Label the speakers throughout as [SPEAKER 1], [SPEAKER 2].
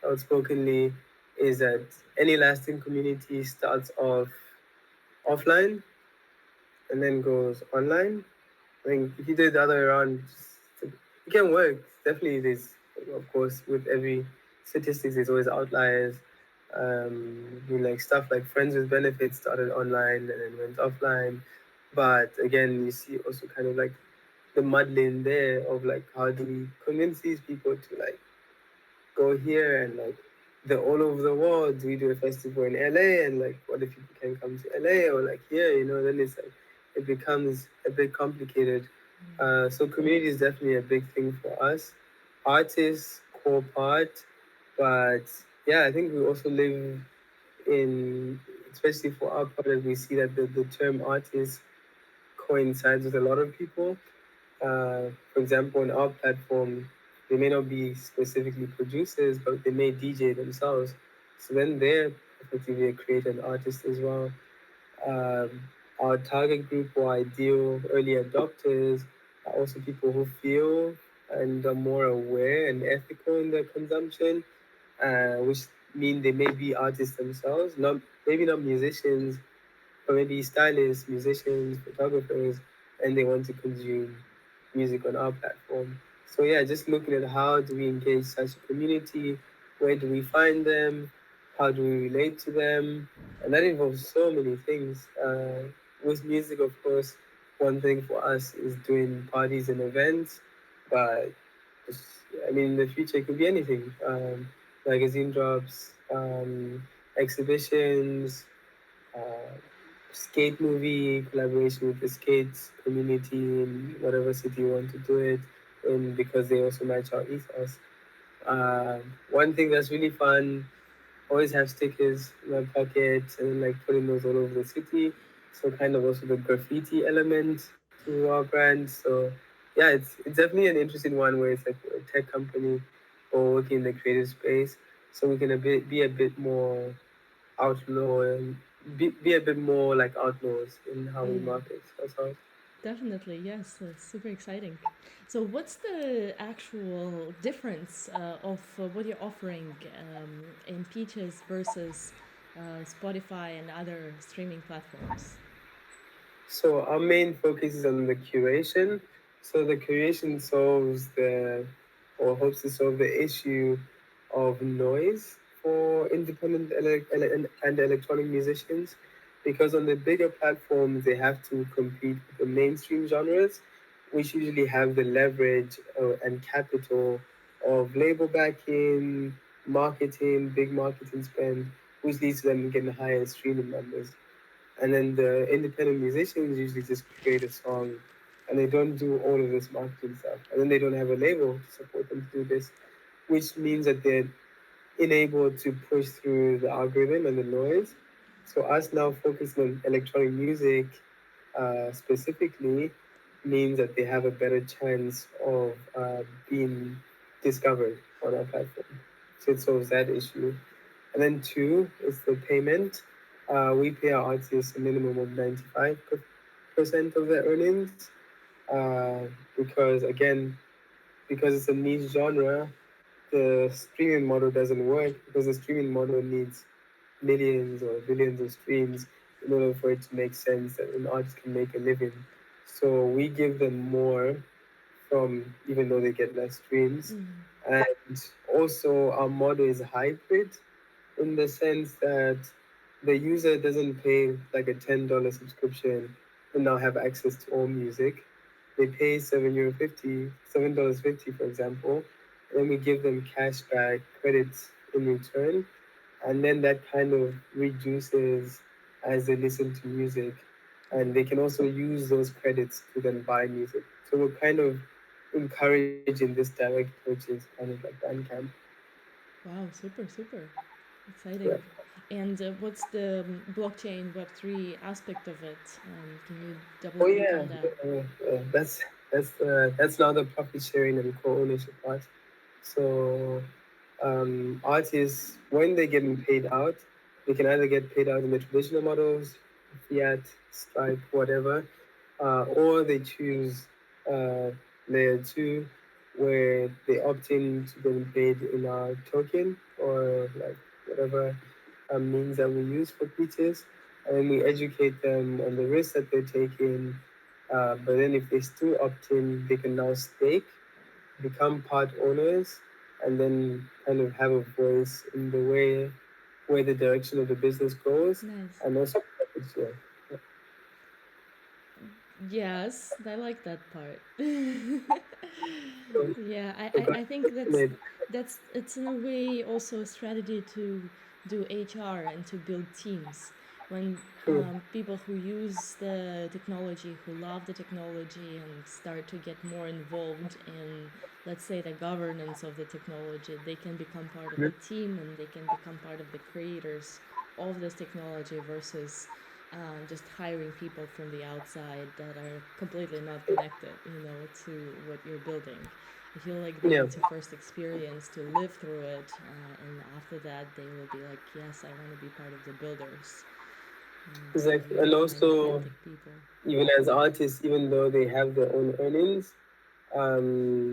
[SPEAKER 1] outspokenly is that any lasting community starts off offline and then goes online. I think if you do it the other way around, it can work. Definitely, there's, of course, with every statistics, there's always outliers. Like stuff like Friends with Benefits started online and then went offline. But again, you see also kind of like the muddling there of like how do we convince these people to like go here and like they're all over the world. We do a festival in LA and like what if people can come to LA or like here, then it's like it becomes a bit complicated. So community is definitely a big thing for us. Artists, core part, but yeah, I think we also live in, especially for our product, we see that the term artist coincides with a lot of people. For example, on our platform, they may not be specifically producers, but they may DJ themselves. So then they're effectively a creator and artist as well. Our target group or ideal early adopters are also people who feel and are more aware and ethical in their consumption, which mean they may be artists themselves, not maybe not musicians, or maybe stylists, musicians, photographers, and they want to consume music on our platform. So yeah, just looking at how do we engage such a community, where do we find them, how do we relate to them, and that involves so many things. With music, of course, one thing for us is doing parties and events, but I mean, in the future it could be anything. Magazine drops, exhibitions, uh, skate movie collaboration with the skates community in whatever city you want to do it in because they also match our ethos. One thing that's really fun, always have stickers in my pocket and like putting those all over the city. So kind of also the graffiti element to our brand. So yeah, it's definitely an interesting one where it's like a tech company or working in the creative space. So we can be a bit more outlaw and be a bit more like outlaws in how we
[SPEAKER 2] Mm,
[SPEAKER 1] market ourselves.
[SPEAKER 2] definitely, yes, it's super exciting. So, what's the actual difference of what you're offering in Peaches versus Spotify and other streaming platforms?
[SPEAKER 1] So our main focus is on the curation. So the curation solves the or hopes to solve the issue of noise for independent and electronic musicians because on the bigger platforms they have to compete with the mainstream genres which usually have the leverage and capital of label backing, marketing, big marketing spend, which leads to them getting higher streaming numbers. And then the independent musicians usually just create a song and they don't do all of this marketing stuff. And then they don't have a label to support them to do this, which means that they're unable to push through the algorithm and the noise. So us now focusing on electronic music specifically means that they have a better chance of being discovered on our platform. So it solves that issue. And then two is the payment. We pay our artists a minimum of 95% of their earnings because, again, because it's a niche genre, the streaming model doesn't work because the streaming model needs millions or billions of streams in order for it to make sense that an artist can make a living. So we give them more from even though they get less streams.
[SPEAKER 2] Mm.
[SPEAKER 1] And also our model is hybrid in the sense that the user doesn't pay like a $10 subscription and now have access to all music. They pay €7.50, $7.50 for example, and then we give them cashback credits in return, and then that kind of reduces as they listen to music, and they can also use those credits to then buy music. So we're kind of encouraging this direct purchase, kind of like Bandcamp.
[SPEAKER 2] Wow, super, super
[SPEAKER 1] Yeah.
[SPEAKER 2] exciting. And what's the blockchain Web3 aspect of it? Can you double
[SPEAKER 1] Oh
[SPEAKER 2] click
[SPEAKER 1] yeah,
[SPEAKER 2] on that?
[SPEAKER 1] that's now the profit sharing and co-ownership part. So artists, when they're getting paid out, they can either get paid out in the traditional models, fiat, Stripe, whatever, or they choose uh, layer two. where they opt in to getting paid in our token or like whatever means that we use for pitches, and then we educate them on the risks that they're taking. But then if they still opt in, they can now stake, become part owners, and then kind of have a voice in the way where the direction of the business goes,
[SPEAKER 2] Nice.
[SPEAKER 1] and also profit share.
[SPEAKER 2] Yes, I like that part.
[SPEAKER 1] So,
[SPEAKER 2] Yeah,
[SPEAKER 1] so
[SPEAKER 2] I think
[SPEAKER 1] it,
[SPEAKER 2] that's it's in a way also a strategy to do HR and to build teams. When
[SPEAKER 1] true.
[SPEAKER 2] people who use the technology, who love the technology, and start to get more involved in, let's say, the governance of the technology, they can become part of the team and they can become part of the creators of this technology versus just hiring people from the outside that are completely not connected, to what you're building. I feel like they
[SPEAKER 1] Yeah,
[SPEAKER 2] need to first experience to live through it, and after that they will be like, yes, I want to be part of the builders, and
[SPEAKER 1] exactly. And
[SPEAKER 2] really find
[SPEAKER 1] also,
[SPEAKER 2] authentic people.
[SPEAKER 1] even as artists, even though they have their own earnings,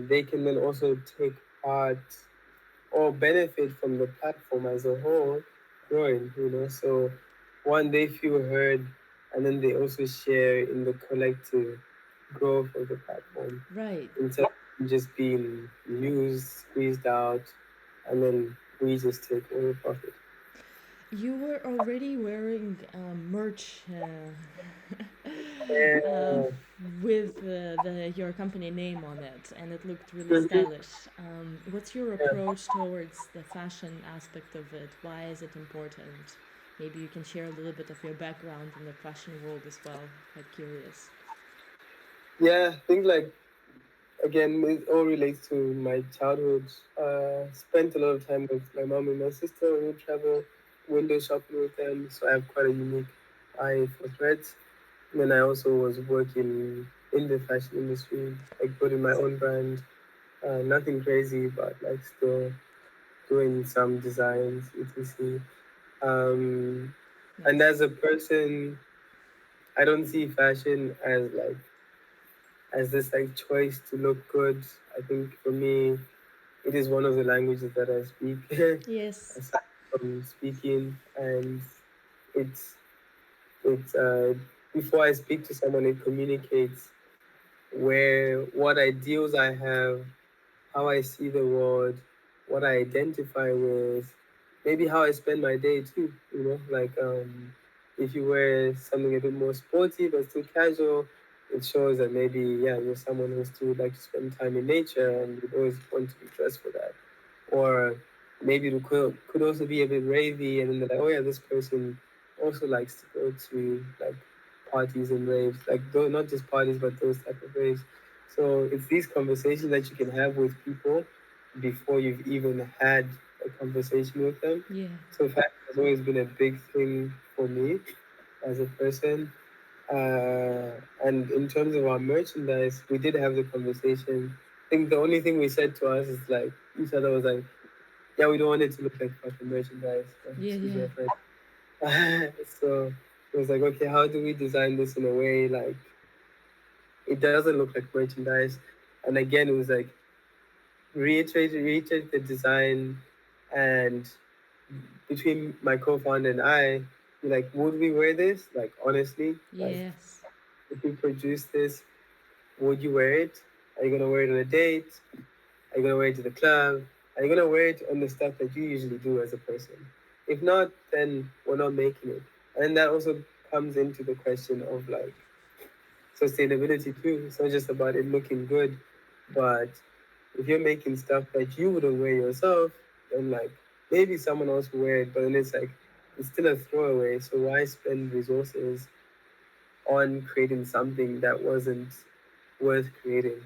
[SPEAKER 1] they can then also take part or benefit from the platform as a whole growing, So one, they feel heard, and then they also share in the collective growth of the platform
[SPEAKER 2] Right.
[SPEAKER 1] instead of just being used, squeezed out, and then we just take all the profit.
[SPEAKER 2] You were already wearing merch uh,
[SPEAKER 1] Yeah.
[SPEAKER 2] with your company name on it, and it looked really
[SPEAKER 1] Mhm.
[SPEAKER 2] stylish. What's your
[SPEAKER 1] Yeah.
[SPEAKER 2] approach towards the fashion aspect of it? Why is it important? Maybe you can share a little bit of your background in the fashion world as well. Quite curious.
[SPEAKER 1] Yeah, I think like again, it all relates to my childhood. Spent a lot of time with my mom and my sister. We would travel window shopping with them, so I have quite a unique eye for threads. And then I also was working in the fashion industry, like building my own brand. Nothing crazy, but like still doing some designs, etc. Um, and
[SPEAKER 2] Nice.
[SPEAKER 1] as a person, I don't see fashion as this like choice to look good. I think for me, it is one of the languages that I speak,
[SPEAKER 2] Yes.
[SPEAKER 1] aside from speaking, and it's it's before I speak to someone, it communicates where what ideals I have, how I see the world, what I identify with, maybe how I spend my day too. Like if you wear something a bit more sporty but still casual, it shows that maybe you're someone who still would like to spend time in nature and would always want to be dressed for that. Or maybe it could also be a bit ravey, and then they're like, oh yeah, this person also likes to go to like parties and raves, like though not just parties but those type of raves. So it's these conversations that you can have with people before you've even had a conversation with them.
[SPEAKER 2] Yeah.
[SPEAKER 1] So fashion has always been a big thing for me as a person. And in terms of our merchandise, we did have the conversation. I think the only thing we said to us is like each other was like, yeah, we don't want it to look like fucking merchandise.
[SPEAKER 2] Yeah.
[SPEAKER 1] Excuse my
[SPEAKER 2] Yeah.
[SPEAKER 1] French. So it was like, okay, how do we design this in a way like it doesn't look like merchandise? And again, it was like reiterate the design, and between my co-founder and I, we like, would we wear this? Like honestly, like
[SPEAKER 2] Yes.
[SPEAKER 1] if we produce this, would you wear it? Are you gonna wear it on a date? Are you gonna wear it to the club? Are you gonna wear it on the stuff that you usually do as a person? If not, then we're not making it. And that also comes into the question of like sustainability too. It's not just about it looking good, but if you're making stuff that you wouldn't wear yourself, then like maybe someone else will wear it, but then it's like it's still a throwaway. So why spend resources on creating something that wasn't worth creating?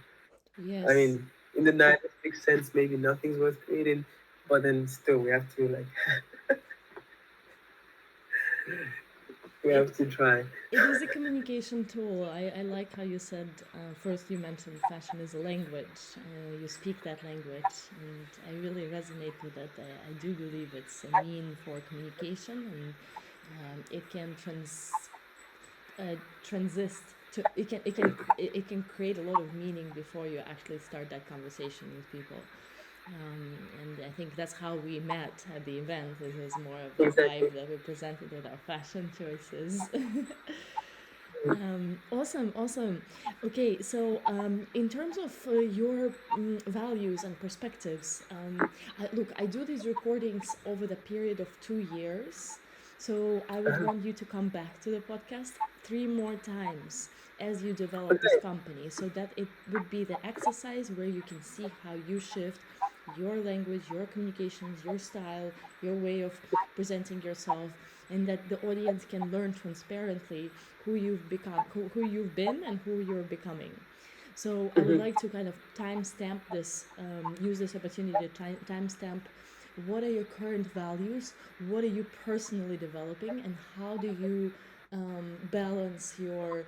[SPEAKER 1] I
[SPEAKER 2] Yes.
[SPEAKER 1] mean, in the 96 sense, maybe nothing's worth creating, but then still we have to like we
[SPEAKER 2] It
[SPEAKER 1] have to try.
[SPEAKER 2] It is a communication tool. I like how you said first you mentioned fashion is a language. You speak that language, and I really resonate with it. I do believe it's a mean for communication, and it can transist it can create a lot of meaning before you actually start that conversation with people. And I think that's how we met at the event. It was more of the
[SPEAKER 1] Exactly.
[SPEAKER 2] vibe that we presented with our fashion choices. Awesome, awesome. Okay, so in terms of your values and perspectives, look, I do these recordings over the period of 2 years. So I would want you to come back to the podcast 3 more times as you develop this
[SPEAKER 1] Okay.
[SPEAKER 2] company so that it would be the exercise where you can see how you shift your language, your communications, your style, your way of presenting yourself, and that the audience can learn transparently who you've become, who you've been, and who you're becoming. So I would
[SPEAKER 1] Mhm.
[SPEAKER 2] like to kind of timestamp this, use this opportunity to timestamp what are your current values, what are you personally developing, and how do you balance your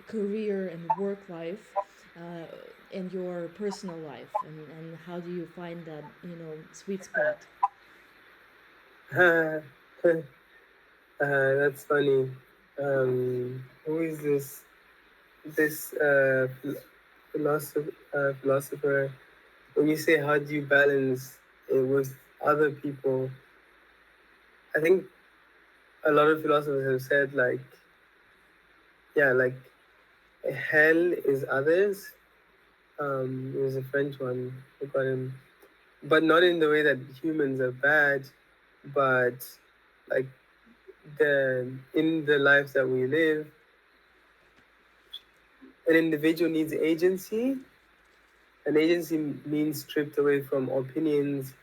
[SPEAKER 2] career and work life uh, and your personal life, and how do you find that sweet spot.
[SPEAKER 1] That's funny. Who is this? Philosopher. When you say how do you balance it with other people, I think a lot of philosophers have said like, yeah, like hell is others. There's a French one. I got him, but not in the way that humans are bad, but like the in the lives that we live, an individual needs agency. An agency means stripped away from opinions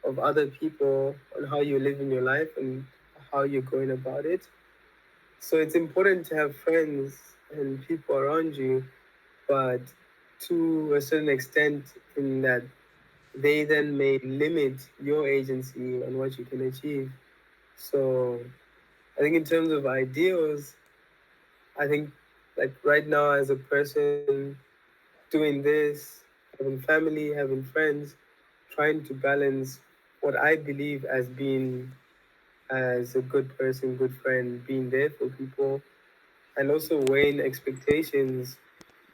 [SPEAKER 1] of other people on how you live in your life and how you're going about it. So it's important to have friends and people around you, but to a certain extent, in that they then may limit your agency and what you can achieve. So I think in terms of ideals, I think like right now as a person doing this, having family, having friends, trying to balance what I believe as being as a good person, good friend, being there for people, and also weighing expectations